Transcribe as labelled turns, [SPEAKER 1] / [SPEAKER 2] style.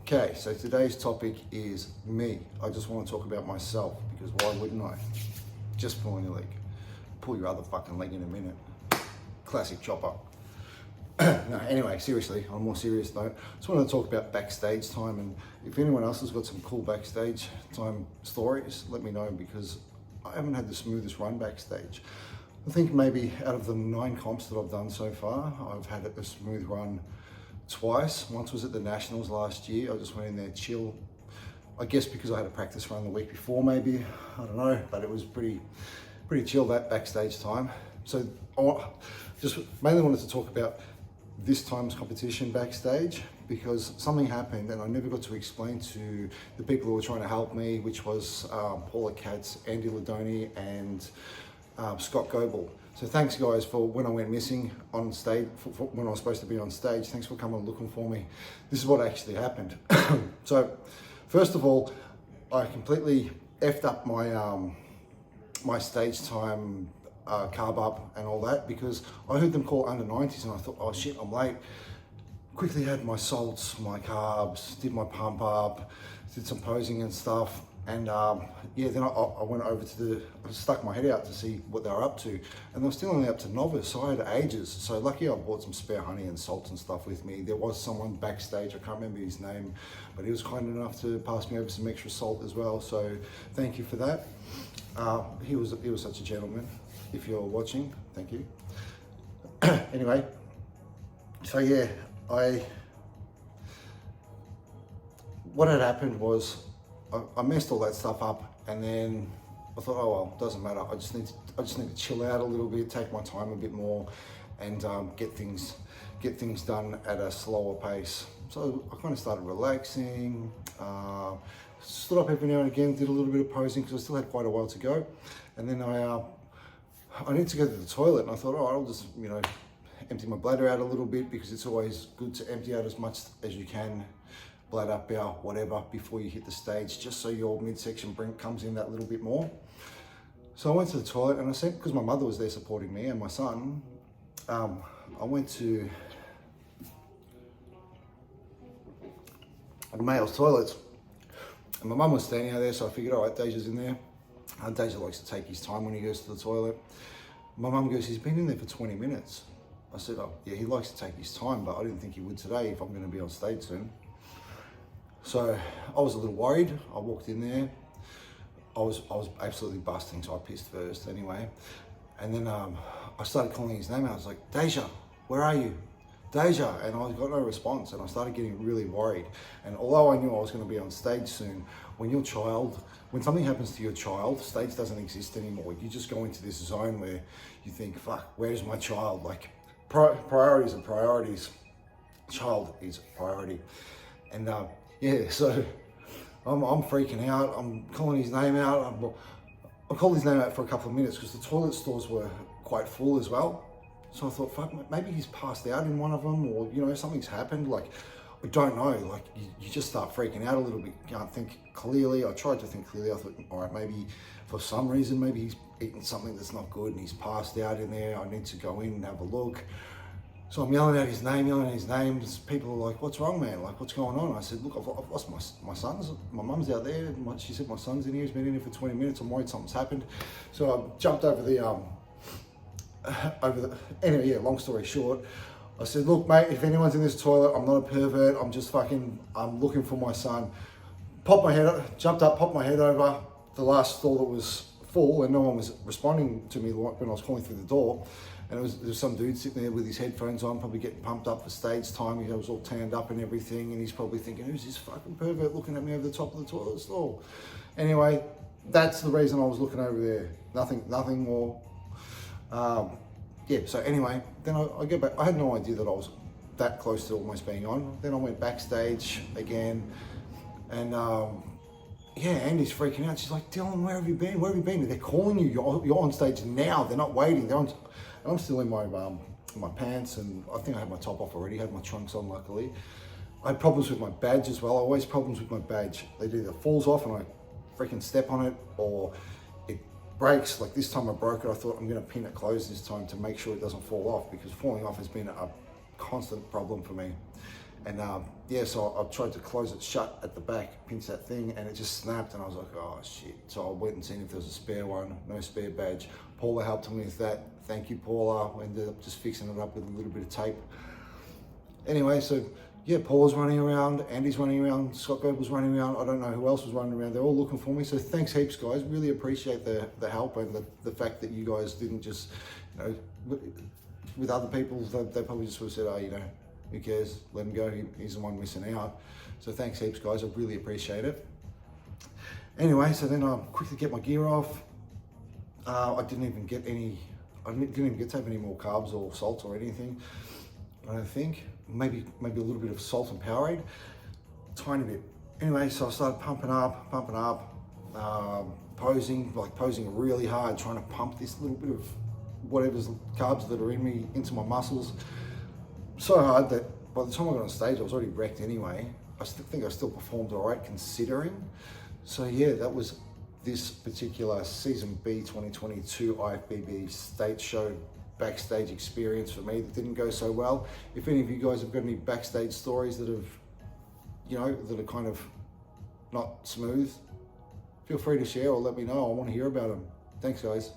[SPEAKER 1] Okay, so today's topic is me. I just want to talk about myself because why wouldn't I? Just pulling your leg. Pull your other fucking leg in a minute. Classic chopper. No, anyway, seriously, on a more serious note, I just want to talk about backstage time, and if anyone else has got some cool backstage time stories, let me know, because I haven't had the smoothest run backstage. I think maybe out of the 9 comps that I've done so far, I've had a smooth run twice. Once was at the Nationals last year. I just went in there chill. I guess because I had a practice run the week before, maybe, I don't know, but it was pretty chill, that backstage time. So I just mainly wanted to talk about this time's competition backstage, because something happened and I never got to explain to the people who were trying to help me, which was Paula Katz, Andy Ladoni, and Scott Goebel. So thanks guys for when I went missing on stage, for when I was supposed to be on stage. Thanks for coming and looking for me. This is what actually happened. So first of all, I completely effed up my stage time carb up and all that, because I heard them call under 90s and I thought, oh shit, I'm late. Quickly had my salts, my carbs, did my pump up, did some posing and stuff. And yeah, then I went over to I stuck my head out to see what they were up to, and they were still only up to novice, so I had ages. So lucky I bought some spare honey and salt and stuff with me. There was someone backstage, I can't remember his name, but he was kind enough to pass me over some extra salt as well, so thank you for that. He was such a gentleman. If you're watching, thank you. Anyway, so yeah, what had happened was I messed all that stuff up, and then I thought, oh well, doesn't matter. I just need to chill out a little bit, take my time a bit more, and get things done at a slower pace. So I kind of started relaxing, stood up every now and again, did a little bit of posing because I still had quite a while to go, and then I need to go to the toilet, and I thought, oh, I'll just empty my bladder out a little bit, because it's always good to empty out as much as you can. Bladder, bowel, whatever, before you hit the stage, just so your midsection comes in that little bit more. So I went to the toilet, and I said, because my mother was there supporting me and my son, I went to the male's toilets, and my mum was standing out there, so I figured, all right, Deja's in there. Deja likes to take his time when he goes to the toilet. My mum goes, he's been in there for 20 minutes. I said, oh yeah, he likes to take his time, but I didn't think he would today if I'm going to be on stage soon. So I was a little worried. I walked in there. I was absolutely busting, so I pissed first anyway. And then I started calling his name out. I was like, Deja, where are you? Deja, and I got no response, and I started getting really worried. And although I knew I was going to be on stage soon, when something happens to your child, stage doesn't exist anymore. You just go into this zone where you think, fuck, where's my child? Like, priorities are priorities. Child is priority. And yeah, so I'm freaking out. I'm calling his name out. I called his name out for a couple of minutes because the toilet stalls were quite full as well. So I thought, fuck, maybe he's passed out in one of them, or something's happened. Like, I don't know. Like, you just start freaking out a little bit. You can't think clearly. I tried to think clearly. I thought, all right, maybe for some reason, maybe he's eaten something that's not good and he's passed out in there. I need to go in and have a look. So I'm yelling out his name. People are like, what's wrong, man? Like, what's going on? I said, look, I've lost my sons. My mum's out there. She said, my son's in here. He's been in here for 20 minutes. I'm worried something's happened. So I jumped over anyway, yeah, long story short, I said, look, mate, if anyone's in this toilet, I'm not a pervert. I'm looking for my son. Jumped up, popped my head over the last stall that was full, and no one was responding to me when I was calling through the door. And there was some dude sitting there with his headphones on, probably getting pumped up for stage time. He was all tanned up and everything, and he's probably thinking, who's this fucking pervert looking at me over the top of the toilet stall? Anyway, that's the reason I was looking over there. Nothing more. Yeah, so anyway, then I get back. I had no idea that I was that close to almost being on. Then I went backstage again, and yeah, Andy's freaking out. She's like, Dylan, where have you been? Where have you been? They're calling you. You're on stage now. They're not waiting. And I'm still in my pants, and I think I had my top off already. Had my trunks on, luckily. I had problems with my badge as well. Always problems with my badge. It either falls off and I freaking step on it, or it breaks. Like this time I broke it. I thought I'm going to pin it closed this time to make sure it doesn't fall off, because falling off has been a constant problem for me. And yeah, so I tried to close it shut at the back, pinch that thing, and it just snapped, and I was like, oh shit. So I went and seen if there was a spare one, no spare badge. Paula helped me with that. Thank you, Paula. We ended up just fixing it up with a little bit of tape. Anyway, so yeah, Paula's running around, Andy's running around, Scott Goebel's running around. I don't know who else was running around. They're all looking for me. So thanks heaps, guys. Really appreciate the help and the fact that you guys didn't just, you know, with other people, they probably just would have said, oh, you know, who cares? Let him go. He's the one missing out. So thanks heaps, guys. I really appreciate it. Anyway, so then I quickly get my gear off. I didn't even get to have any more carbs or salt or anything. I don't think. Maybe a little bit of salt and Powerade, tiny bit. Anyway, so I started pumping up, posing really hard, trying to pump this little bit of whatever's carbs that are in me into my muscles. So hard that by the time I got on stage, I was already wrecked anyway. I think I still performed all right considering. So yeah, that was this particular seasonB 2022 Ifbb state show backstage experience for me that didn't go so well. If any of you guys have got any backstage stories that have, you know, that are kind of not smooth, feel free to share or let me know. I want to hear about them. Thanks, guys.